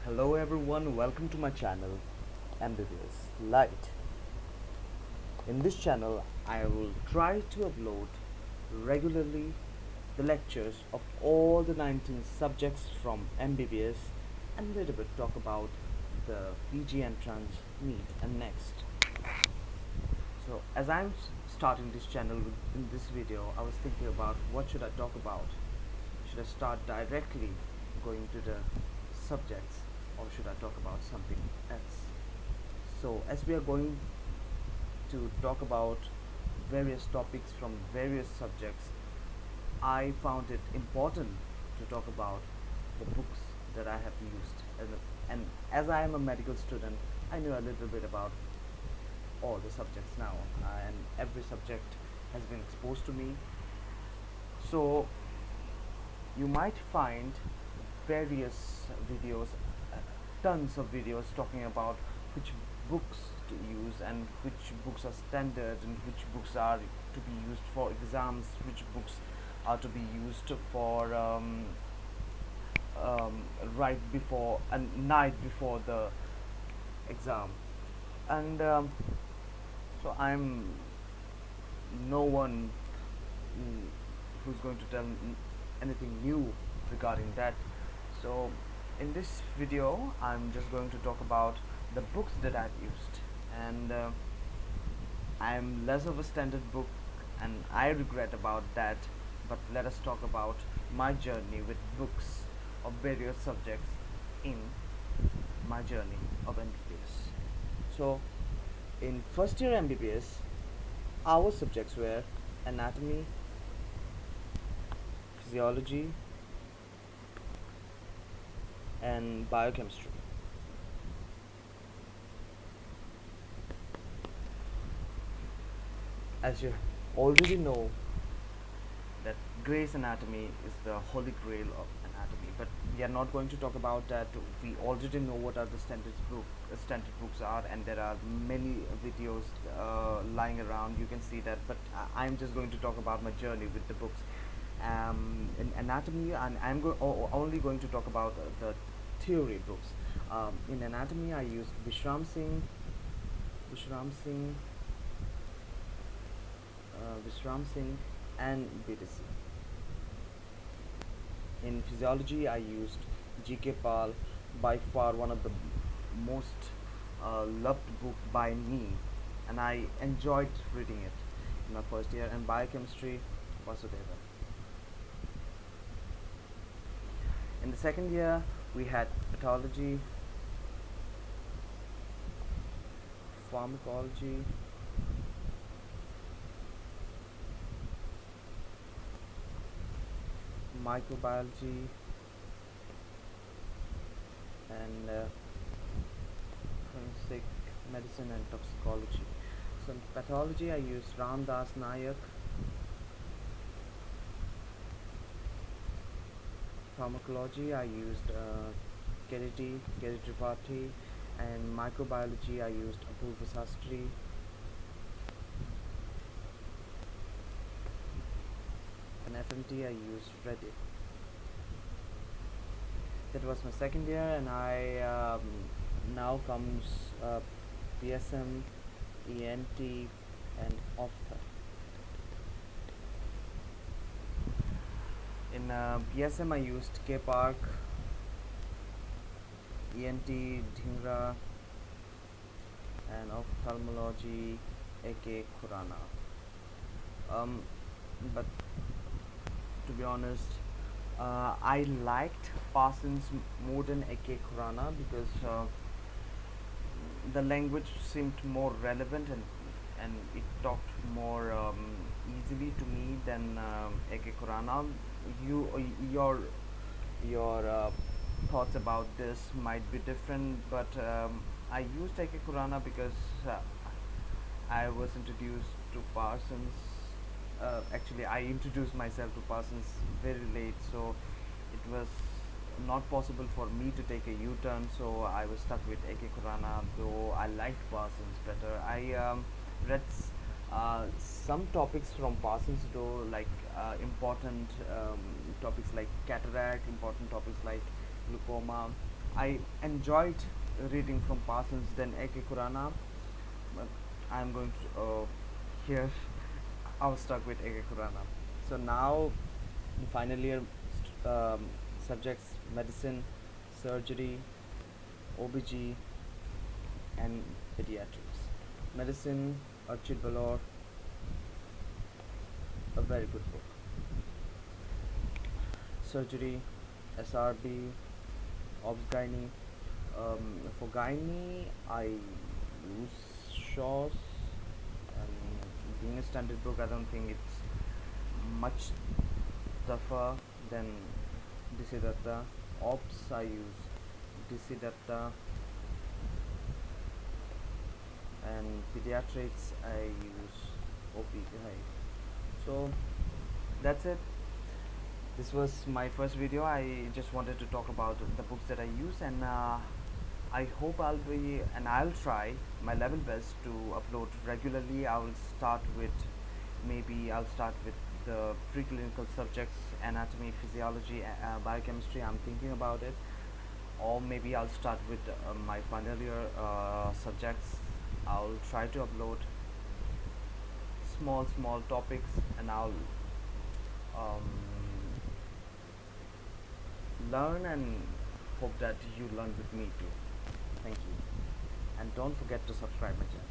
Hello everyone, welcome to my channel MBBS Light. In this channel, I will try to upload regularly the lectures of all the 19 subjects from MBBS and a little bit talk about the PG entrance, NEET and next. So as I'm starting this channel in this video, I was thinking about what should I talk about. Should I start directly going to the subjects or should I talk about something else? So as we are going to talk about various topics from various subjects, I found it important to talk about the books that I have used. And as I am a medical student, I knew a little bit about all the subjects now, and every subject has been exposed to me. So you might find various videos, uh, tons of videos talking about which books to use and which books are standard and which books are to be used for exams, which books are to be used for um, right before and night before the exam. And so I'm no one who's going to tell anything new regarding that. So in this video I'm just going to talk about the books that I've used, and I'm less of a standard book and I regret about that, but let us talk about my journey with books of various subjects in my journey of MBBS. So in first year MBBS, our subjects were anatomy, physiology, and biochemistry. As you already know, that Gray's Anatomy is the holy grail of anatomy, but we are not going to talk about that. We already know what are the standard books are, and there are many videos lying around. You can see that, but I'm just going to talk about my journey with the books. In anatomy, and only going to talk about the theory books. In anatomy, I used Vishram Singh, Vishram Singh, and BTC. In physiology, I used G.K. Pal, by far one of the most loved book by me, and I enjoyed reading it in my first year. And biochemistry, Vasudeva. In the second year, we had pathology, pharmacology, microbiology, and forensic medicine and toxicology. So in pathology, I used Ram Das Nayak. Pharmacology, I used Keriti Tripathi, and microbiology, I used Apurva Sastri. And FMT, I used Reddy. That was my second year, and I now comes PSM, ENT, and Ophtha. In PSM, I used K Park, ENT, Dhingra, and ophthalmology, AK Khurana. But to be honest, I liked Parsons more than AK Khurana because the language seemed more relevant, and it talked more easily to me than AK Khurana. Your thoughts about this might be different, but I used AK Khurana because I was introduced to Parsons. Actually, I introduced myself to Parsons very late, so it was not possible for me to take a U-turn. So I was stuck with AK Khurana, though I liked Parsons better. I read some topics from Parsons, though, like important topics like cataract, important topics like glaucoma. I enjoyed reading from Parsons than Eke Kurana, but I'm going to here I was stuck with Eke Kurana. So now the final year subjects: medicine, surgery, OBG, and pediatrics. Medicine, Archid Balor, a very good book. Surgery, SRB, Obs Gynae. For Gynae, I use Shaw's, and being a standard book, I don't think it's much tougher than Disidatta. Ops, I use Disidatta, and pediatrics, I use OPI. So that's it. This was my first video. I just wanted to talk about the books that I use, and I hope I'll try my level best to upload regularly. I'll start with the preclinical subjects: anatomy, physiology, biochemistry. I'm thinking about it. Or maybe I'll start with my final year subjects. I'll try to upload small topics, and I'll um, learn, and hope that you learn with me too. Thank you, and don't forget to subscribe my channel.